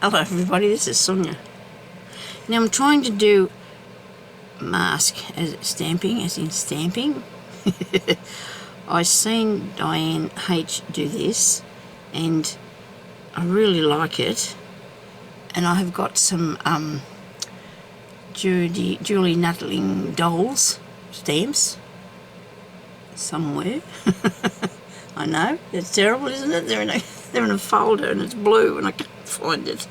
Hello everybody, this is Sonya. Now I'm trying to do mask as stamping, as in stamping. I seen Diane H do this and I really like it, and I have got some Julie Nuttling dolls stamps somewhere. I know, it's terrible, isn't it? They're in a folder and it's blue and I can't find it.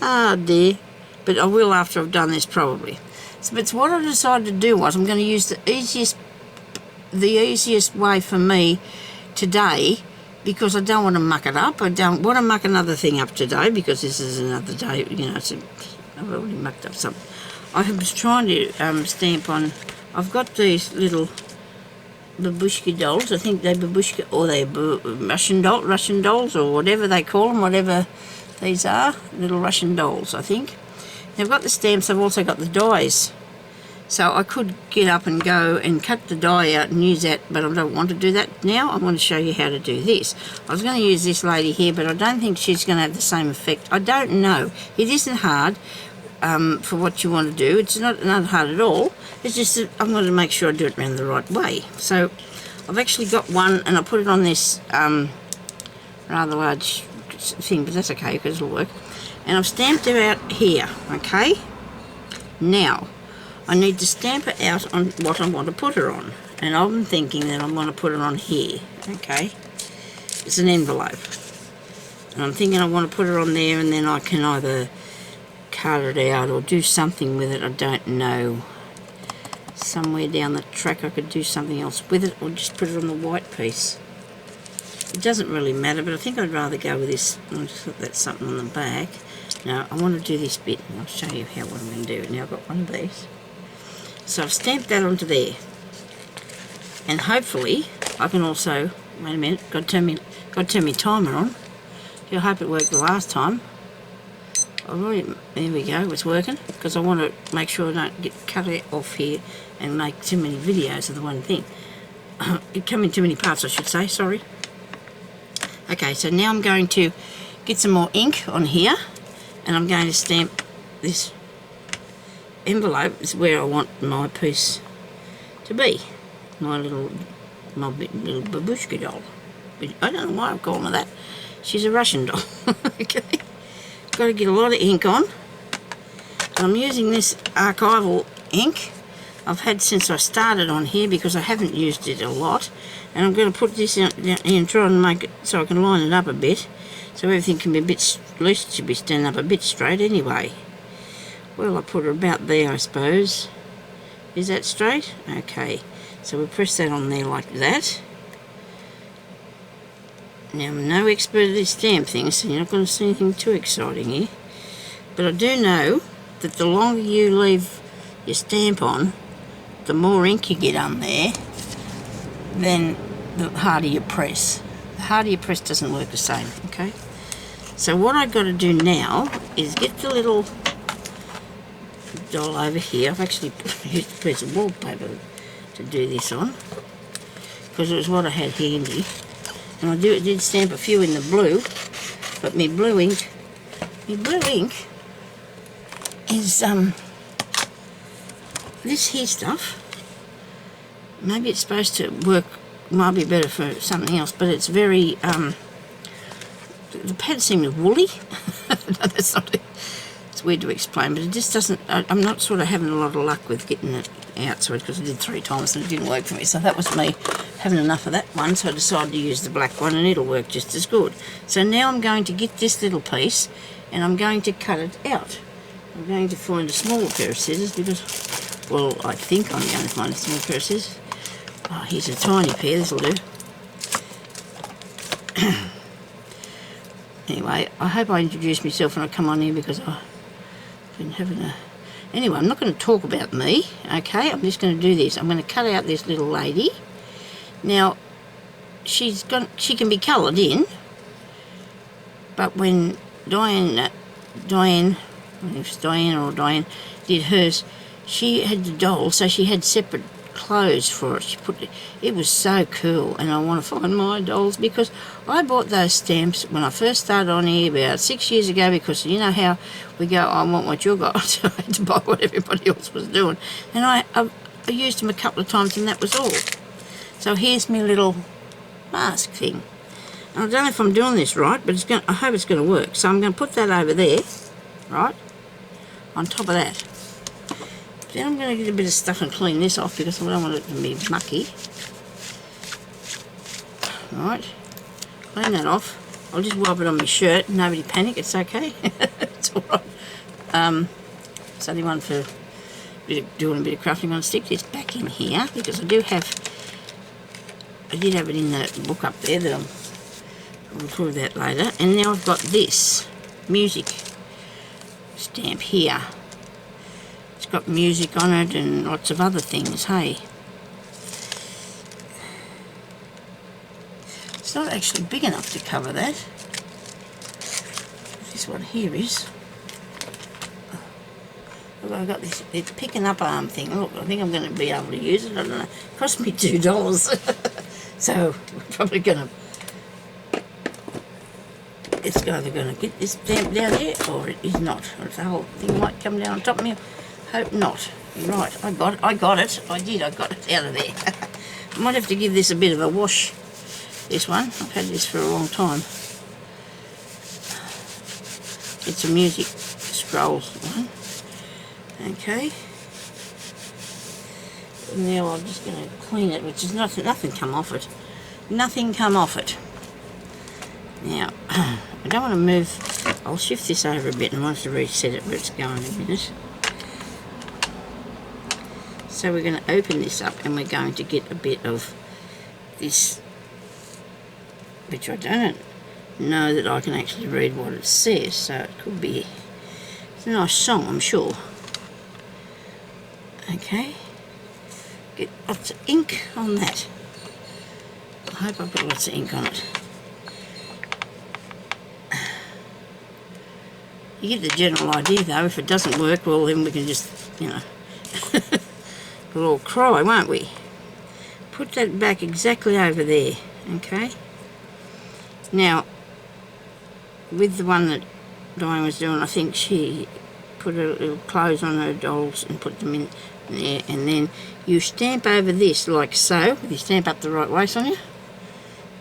Ah dear. But I will after I've done this probably. So, but what I decided to do was I'm going to use the easiest way for me today, because I don't want to muck it up. I don't want to muck another thing up today, because this is another day, you know, I've already mucked up something. I was trying to stamp on, I've got these little babushka dolls. I think they're babushka, or they're Russian dolls, or whatever they call them, whatever these are, little Russian dolls, I think. Now I've got the stamps, I've also got the dies. So I could get up and go and cut the die out and use that, but I don't want to do that now. I want to show you how to do this. I was going to use this lady here, but I don't think she's going to have the same effect. I don't know. It isn't hard for what you want to do. It's not hard at all. It's just that I'm going to make sure I do it around the right way. So I've actually got one, and I put it on this rather large thing, but that's okay because it'll work. And I've stamped it out here, okay? Now, I need to stamp it out on what I want to put her on. And I'm thinking that I'm going to put it on here, okay? It's an envelope. And I'm thinking I want to put her on there, and then I can either cut it out or do something with it. I don't know. Somewhere down the track I could do something else with it, or just put it on the white piece. It doesn't really matter, but I think I'd rather go with this. I'll just put that something on the back. Now, I want to do this bit, and I'll show you what I'm going to do. Now, I've got one of these. So I've stamped that onto there. And hopefully, I can also... Wait a minute, got to turn my timer on. I hope it worked the last time. There we go, it's working. Because I want to make sure I don't get cut off here and make too many videos of the one thing. It come in too many parts, I should say, sorry. Okay, so now I'm going to get some more ink on here, and I'm going to stamp this envelope. Is where I want my piece to be. My little babushka doll. I don't know why I'm calling her that. She's a Russian doll. Okay. Got to get a lot of ink on. And I'm using this archival ink I've had since I started on here, because I haven't used it a lot. And I'm going to put this in and try and make it so I can line it up a bit, so everything can be a bit, at least it should be standing up a bit straight anyway. Well, I put her about there, I suppose. Is that straight? Okay, so we'll press that on there like that. Now, I'm no expert at this stamp thing, so you're not going to see anything too exciting here. But I do know that the longer you leave your stamp on, the more ink you get on there, then the harder you press. The harder you press doesn't work the same, okay? So what I've got to do now is get the little doll over here. I've actually used a piece of wallpaper to do this on, because it was what I had handy. And I did stamp a few in the blue, but my blue ink is this here stuff. Maybe it's supposed to work, might be better for something else, but it's very, the pad seems woolly. No, that's not it. It's weird to explain, but it just doesn't, I'm not sort of having a lot of luck with getting it out, so because I did 3 times and it didn't work for me. So that was me having enough of that one, so I decided to use the black one, and it'll work just as good. So now I'm going to get this little piece, and I'm going to cut it out. I'm going to find a smaller pair of scissors, because, well, I think I'm going to find a small pair of scissors. Oh, here's a tiny pair, this'll do. Anyway, I hope I introduced myself when I come on here, because I've been having a... Anyway, I'm not going to talk about me, okay? I'm just going to do this. I'm going to cut out this little lady. Now, she can be coloured in, but when Diane, I don't know if it's Diane or Diane, did hers, she had the doll, so she had separate clothes for it. She put it was so cool, and I want to find my dolls because I bought those stamps when I first started on here about 6 years ago, because you know how we go, I want what you got, so I had to buy what everybody else was doing, and I used them a couple of times and that was all. So here's my little mask thing. And I don't know if I'm doing this right, but I hope it's going to work. So I'm going to put that over there, right, on top of that. Then I'm going to get a bit of stuff and clean this off because I don't want it to be mucky. Right, clean that off. I'll just wipe it on my shirt. Nobody panic, it's okay. It's alright. It's only one for doing a bit of crafting. I'm going to stick this back in here because I did have it in the book up there that I'll prove that later. And now I've got this music stamp here. It's got music on it and lots of other things, hey. It's not actually big enough to cover that. This one here is. Look, I've got this, it's picking up arm thing. Look, I think I'm going to be able to use it. I don't know. It cost me $2. So, we're probably going to... It's either going to get this stamp down there or it is not. Or the whole thing might come down on top of me. Hope not. Right, I got it. I got it out of there. I might have to give this a bit of a wash, this one. I've had this for a long time. It's a music scrolls one. Okay. And now I'm just going to clean it, which is nothing come off it. Nothing come off it. Now, I don't want to move. I'll shift this over a bit and I want to reset it where it's going in a minute. So we're going to open this up and we're going to get a bit of this, which I don't know that I can actually read what it says, so it could be, it's a nice song, I'm sure. Okay, get lots of ink on that. I hope I've got lots of ink on it. You get the general idea though. If it doesn't work, well then we can just, you know, we'll all cry, won't we? Put that back exactly over there, okay? Now, with the one that Diane was doing, I think she put a little clothes on her dolls and put them in there, and then you stamp over this like so. You stamp up the right way, Sonia.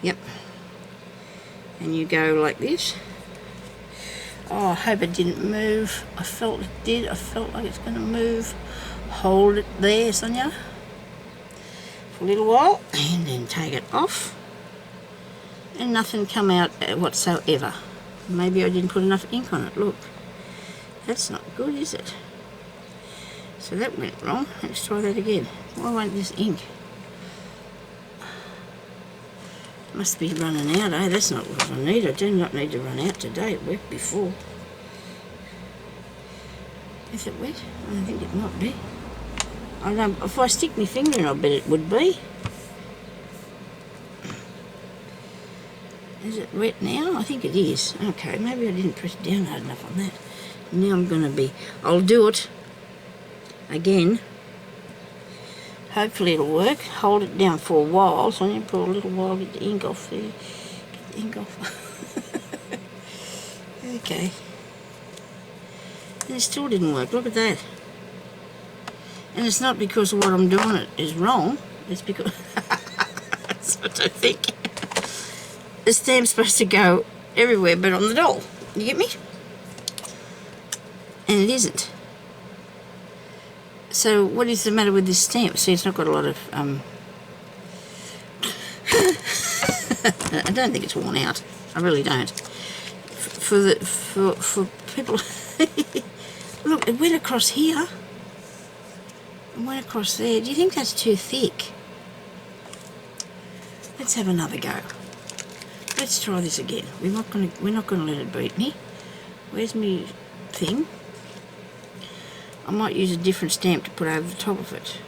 Yep. And you go like this. Oh, I hope it didn't move. I felt it did. I felt like it's going to move. Hold it there, Sonia, for a little while, and then take it off. And nothing come out whatsoever. Maybe I didn't put enough ink on it. Look, that's not good, is it? So that went wrong. Let's try that again. Why won't this ink? Must be running out, eh? That's not what I need. I do not need to run out today. It worked before. Is it wet? I think it might be. I don't know. If I stick my finger in, I bet it would be. Is it wet now? I think it is. Okay, maybe I didn't press down hard enough on that. Now I'm going to be... I'll do it again. Hopefully it'll work. Hold it down for a while. So I need to put a little while to get the ink off there. Get the ink off. Okay. And it still didn't work. Look at that. And it's not because of what I'm doing it is wrong. It's because... That's what I think. The stamp's supposed to go everywhere but on the doll. You get me? And it isn't. So what is the matter with this stamp? See, it's not got a lot of... I don't think it's worn out. I really don't. For people... Look, it went across here. It went across there. Do you think that's too thick? Let's have another go. Let's try this again. We're not gonna let it beat me. Where's my thing? I might use a different stamp to put over the top of it.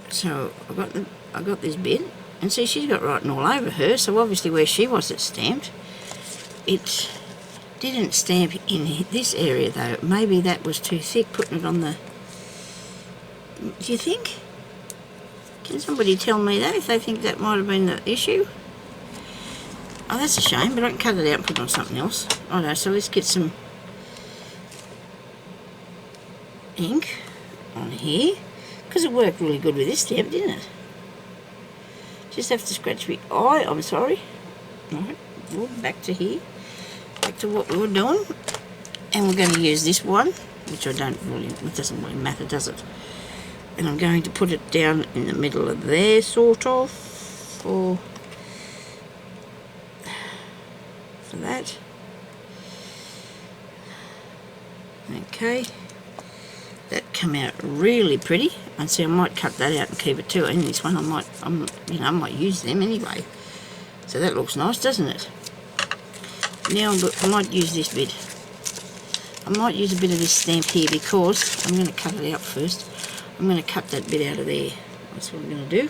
So I got this bit, and see, she's got writing all over her. So obviously where she was it stamped. It didn't stamp in this area though. Maybe that was too thick, putting it on the Do you think? Can somebody tell me that if they think that might have been the issue? Oh, that's a shame, but I can cut it out and put it on something else. Oh no, so let's get some ink on here, because it worked really good with this stamp, didn't it? Just have to scratch my eye, I'm sorry. Right, well, back to here, back to what we were doing, and we're going to use this one, which it doesn't really matter, does it? And I'm going to put it down in the middle of there, sort of, for that. Okay, that come out really pretty. And see, I might cut that out and keep it too. And this one, I might use them anyway. So that looks nice, doesn't it? Now I might use this bit. I might use a bit of this stamp here because I'm going to cut it out first. I'm going to cut that bit out of there. That's what I'm going to do.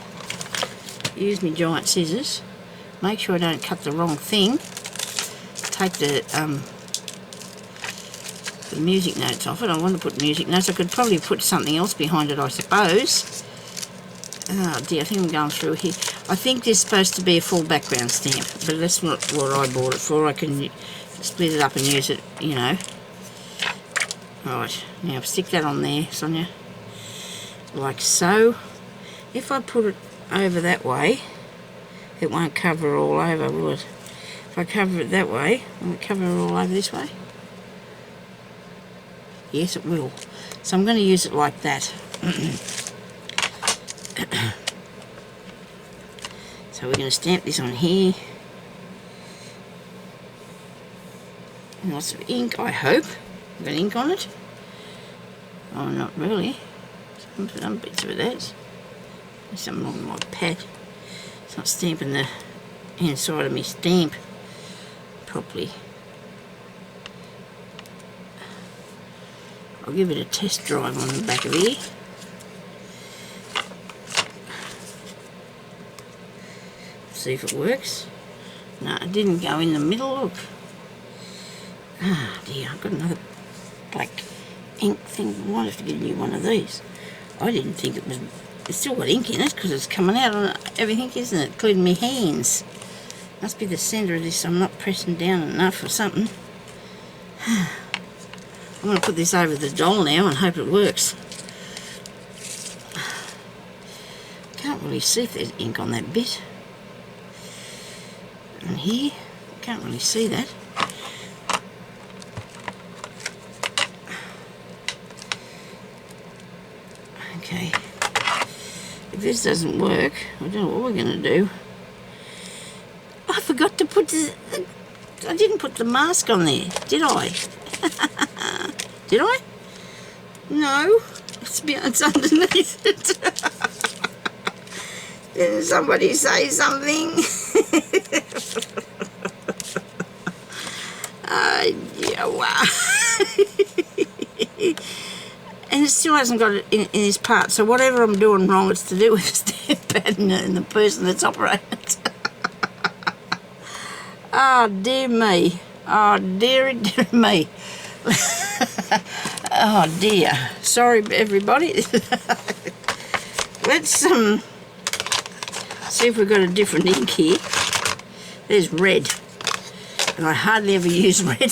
Use my giant scissors. Make sure I don't cut the wrong thing. Take the music notes off it. I want to put music notes. I could probably put something else behind it, I suppose. Oh dear, I think I'm going through here. I think this is supposed to be a full background stamp, but that's not what I bought it for. I can split it up and use it, you know. Right, now stick that on there, Sonia. Like so. If I put it over that way, it won't cover all over, will it? If I cover it that way, will it cover all over this way? Yes, it will. So I'm going to use it like that. So we're going to stamp this on here. And lots of ink, I hope. I've got ink on it. Oh, not really. Some bits of it is. There's something on my pad. It's not stamping the inside of my stamp properly. I'll give it a test drive on the back of here. See if it works. No, it didn't go in the middle, look. Ah dear, I've got another black ink thing. I might have to get a new one of these. I didn't think it was... It's still got ink in it because it's coming out on everything, isn't it? Including my hands. Must be the centre of this. I'm not pressing down enough or something. I'm going to put this over the doll now and hope it works. Can't really see if there's ink on that bit. And here, can't really see that. Okay. If this doesn't work, I don't know what we're going to do. I forgot to put the... I didn't put the mask on there, did I? Did I? No. It's underneath it. Didn't somebody say something? Yeah, wow. And it still hasn't got it in his part, so whatever I'm doing wrong, it's to do with the stamp pad and the person that's operating it. Oh, dear me. Oh, dearie, dear me. Oh, dear. Sorry, everybody. Let's see if we've got a different ink here. There's red. And I hardly ever use red.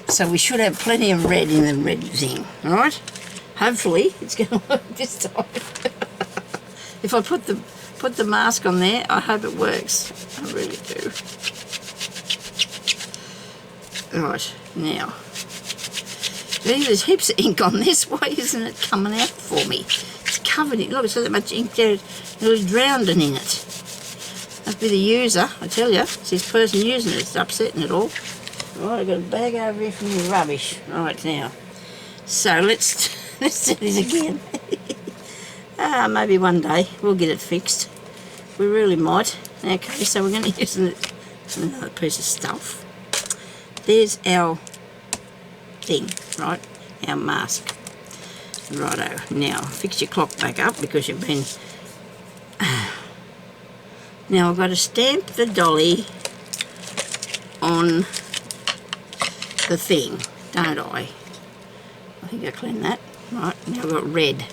So we should have plenty of red in the red thing. Alright? Hopefully it's going to work this time. If I put the mask on there, I hope it works. I really do. Right, now. There's heaps of ink on this. Why isn't it coming out for me? It's covered in, look, it's got that much ink there, nearly drowning in it. Must be the user, I tell you. It's this person using it, it's upsetting it all. Right, I've got a bag over here from the rubbish. Right, now. So let's do this again. Maybe one day we'll get it fixed. We really might. Okay, so we're going to use another piece of stuff. There's our thing, right? Our mask. Righto. Now, fix your clock back up because you've been... Now I've got to stamp the dolly on the thing, don't I? I think I cleaned that. Right, now I've got red.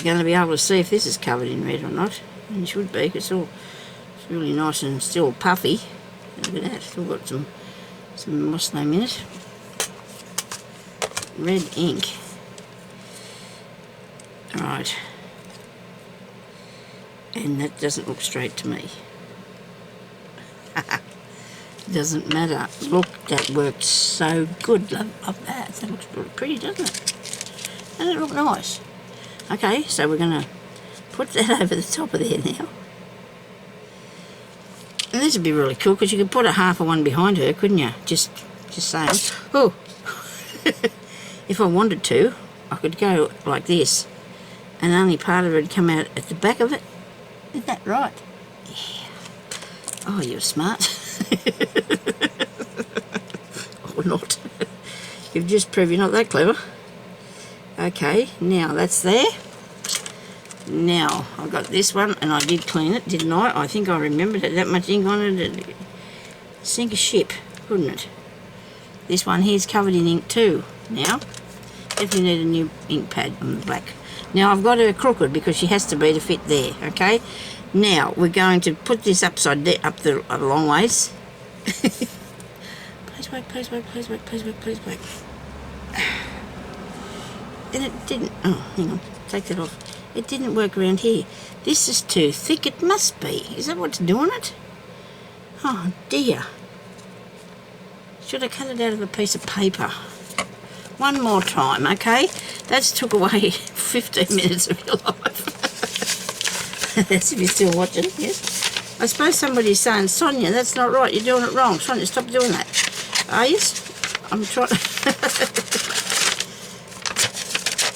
going to be able to see if this is covered in red or not. And it should be, because it's really nice and still puffy. Look at that, still got some what's the name in it? Red ink. Right. And that doesn't look straight to me. Doesn't matter. Look, that worked so good. Love that. That looks really pretty, doesn't it? Doesn't it look nice? Okay, so we're going to put that over the top of there now. And this would be really cool, because you could put a half of one behind her, couldn't you? Just saying. Oh, if I wanted to, I could go like this, and only part of it would come out at the back of it. Isn't that right? Yeah. Oh, you're smart. Or not. You've just proved you're not that clever. Okay, now that's there. Now, I've got this one, and I did clean it, didn't I? I think I remembered it. That much ink on it, it'd sink a ship, couldn't it? This one here's covered in ink too. Now, definitely need a new ink pad on the black. Now, I've got her crooked because she has to be to fit there, okay? Now, we're going to put this upside down, up the long ways. Please work, please work, please work, please work, please work. And it didn't, oh, hang on, take that off. It didn't work around here. This is too thick, it must be. Is that what's doing it? Oh dear. Should I cut it out of a piece of paper? One more time, okay? That's took away 15 minutes of your life. That's if you're still watching, yes? I suppose somebody's saying, Sonia, that's not right, you're doing it wrong. Sonia, stop doing that. Are you? I'm trying to...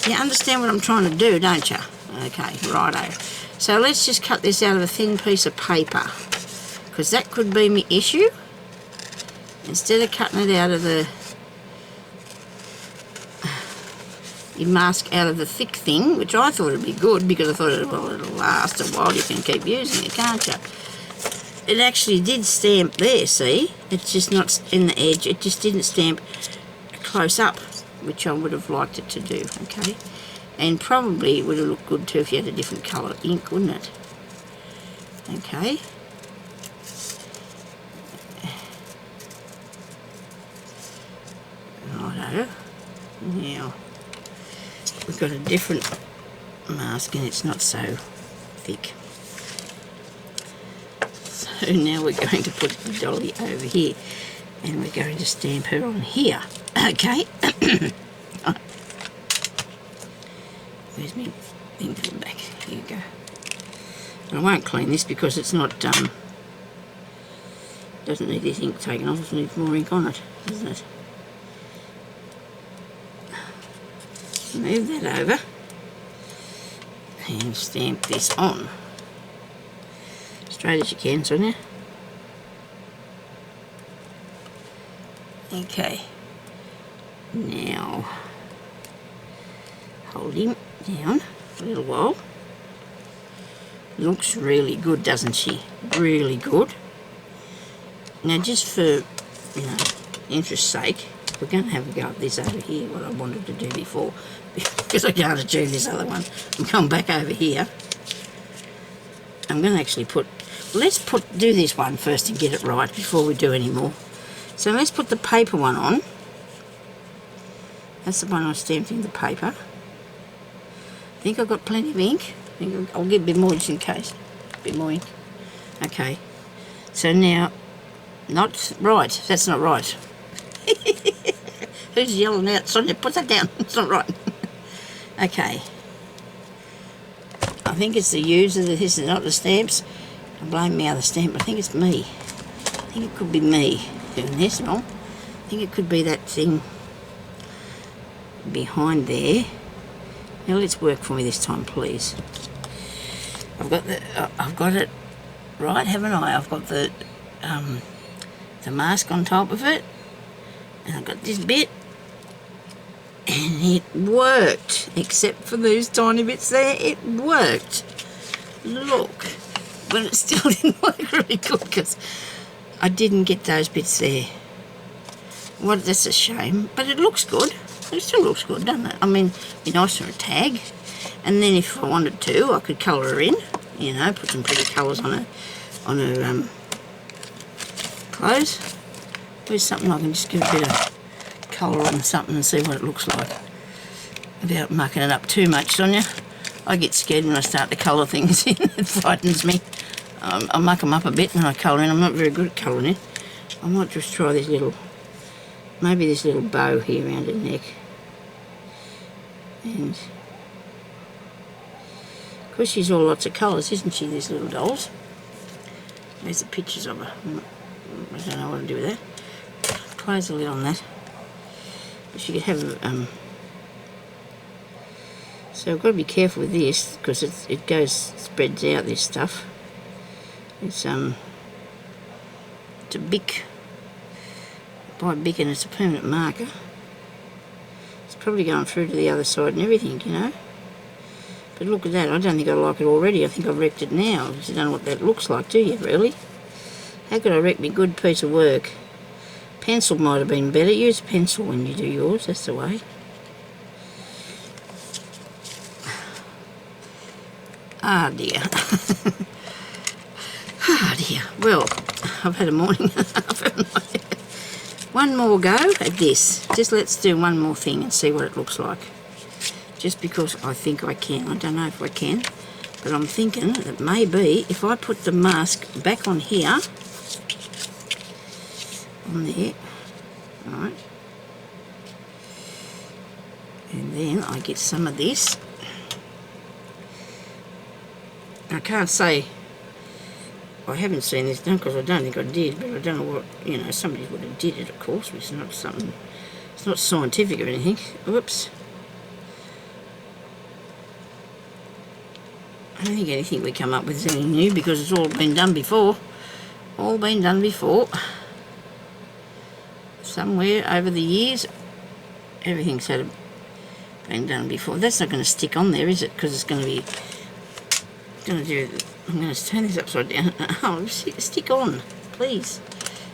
You understand what I'm trying to do, don't you? Okay, righto. So let's just cut this out of a thin piece of paper, because that could be my issue. Instead of cutting it out of the... You mask out of the thick thing, which I thought would be good, because I thought, well, it'll last a while, you can keep using it, can't you? It actually did stamp there, see? It's just not in the edge, it just didn't stamp close up, which I would have liked it to do, okay? And probably it would have looked good too if you had a different colour ink, wouldn't it? Okay. Righto. Now, we've got a different mask and it's not so thick. So now we're going to put the dolly over here and we're going to stamp her on here. Okay. Where's my thing for the back? Here you go. I won't clean this because it's not, doesn't need this ink taken off, it needs more ink on it, doesn't it? Move that over and stamp this on. Straight as you can, Sonia. Okay. Now, hold him down for a little while. Looks really good, doesn't she? Really good. Now, just for, you know, interest's sake, we're going to have a go at this over here, what I wanted to do before, because I can't achieve this other one. I'm coming back over here. I'm going to actually put, let's do this one first and get it right before we do any more. So let's put the paper one on. That's the one I stamped in the paper. I think I've got plenty of ink. I think I'll get a bit more just in case. A bit more ink. Okay. So now, not right. That's not right. Who's yelling out? Sonia, put that down. It's not right. Okay. I think it's the user that this is not the stamps. I blame me other stamp. I think it's me. I think it could be me doing this. No. I think it could be that thing behind there. Now let's work for me this time, please. I've got it right, haven't I? I've got the mask on top of it, and I've got this bit, and it worked, except for those tiny bits there. It worked. Look, but it still didn't work really good because I didn't get those bits there. Well, that's a shame, but it looks good. It still looks good, doesn't it? I mean, it'd be nice for a tag. And then if I wanted to, I could colour her in, you know, put some pretty colours on her clothes. Where's something I can just give a bit of colour on something and see what it looks like without mucking it up too much, Sonia. I get scared when I start to colour things in. It frightens me. I muck them up a bit when I colour in. I'm not very good at colouring in. I might just try this little, maybe this little bow here around her neck. And of course she's all lots of colours, isn't she, these little dolls? There's the pictures of her. I don't know what to do with that. Close the lid on that. But she could have so I've got to be careful with this because it goes, spreads out, this stuff. It's a Bic, by Bic, and it's a permanent marker. It's probably going through to the other side and everything, you know. But look at that, I don't think I like it already. I think I've wrecked it now. You don't know what that looks like, do you, really? How could I wreck me good piece of work? Pencil might have been better. Use a pencil when you do yours, that's the way. Ah dear. Ah dear. Well, I've had a morning. One more go at this. Just let's do one more thing and see what it looks like. Just because I think I can. I don't know if I can, but I'm thinking that maybe if I put the mask back on here, on there, right, and then I get some of this. I can't say I haven't seen this done because I don't think I did, but I don't know what, you know, somebody would have did it, of course, but it's not something, it's not scientific or anything. Whoops. I don't think anything we come up with is anything new because it's all been done before. All been done before. Somewhere over the years, everything's been done before. That's not going to stick on there, is it? Because it's going to be... I'm going to turn this upside down. Oh, stick on, please.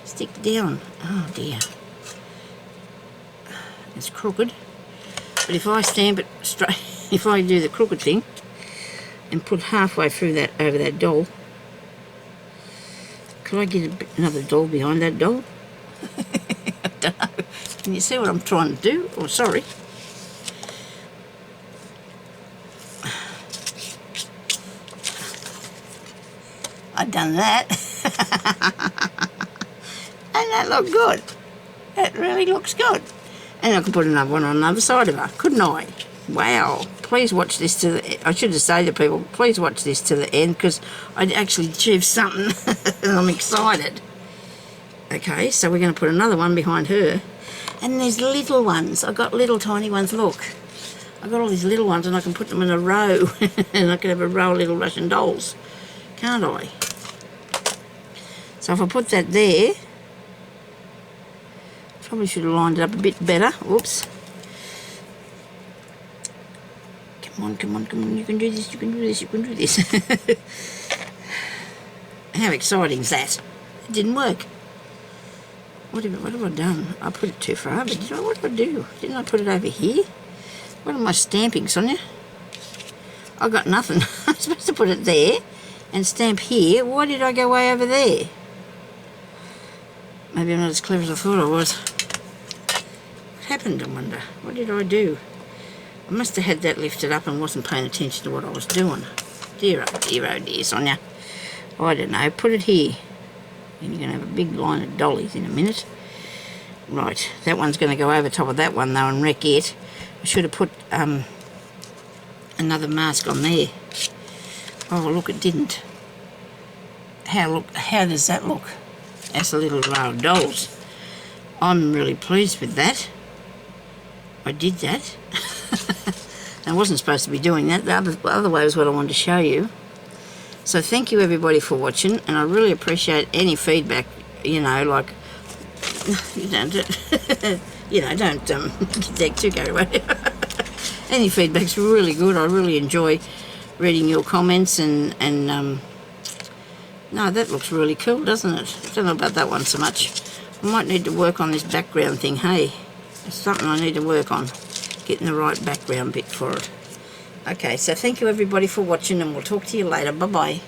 Stick down. Oh dear. It's crooked. But if I stamp it straight, if I do the crooked thing and put halfway through that over that doll, could I get another doll behind that doll? I don't know. Can you see what I'm trying to do? Oh, sorry. I've done that. And that looked good. That really looks good. And I can put another one on the other side of her, couldn't I? Wow. Please watch this to the... I should have said to people, please watch this to the end because I'd actually achieved something and I'm excited. Okay, so we're going to put another one behind her. And there's little ones. I've got little tiny ones, look. I've got all these little ones and I can put them in a row. And I can have a row of little Russian dolls. Can't I? So if I put that there, probably should have lined it up a bit better. Whoops. Come on, come on, come on. You can do this, you can do this, you can do this. How exciting is that? It didn't work. What have I done? I put it too far, but what did I do? Didn't I put it over here? What am I stamping, Sonia? I got nothing. I'm supposed to put it there and stamp here. Why did I go way over there? Maybe I'm not as clever as I thought I was. What happened, I wonder? What did I do? I must have had that lifted up and wasn't paying attention to what I was doing. Dear, oh dear, Sonia. I don't know. Put it here. And you're going to have a big line of dollies in a minute. Right, that one's going to go over top of that one though and wreck it. I should have put another mask on there. Oh, look, it didn't. How does that look? That's a little row of dolls. I'm really pleased with that. I did that. I wasn't supposed to be doing that. The other way was what I wanted to show you. So thank you everybody for watching, and I really appreciate any feedback. You know, like you don't, you know, don't get too carried away. Any feedback's really good. I really enjoy reading your comments and no, that looks really cool, doesn't it? I don't know about that one so much. I might need to work on this background thing, hey? It's something I need to work on. Getting the right background bit for it. Okay, so thank you everybody for watching, and we'll talk to you later. Bye-bye.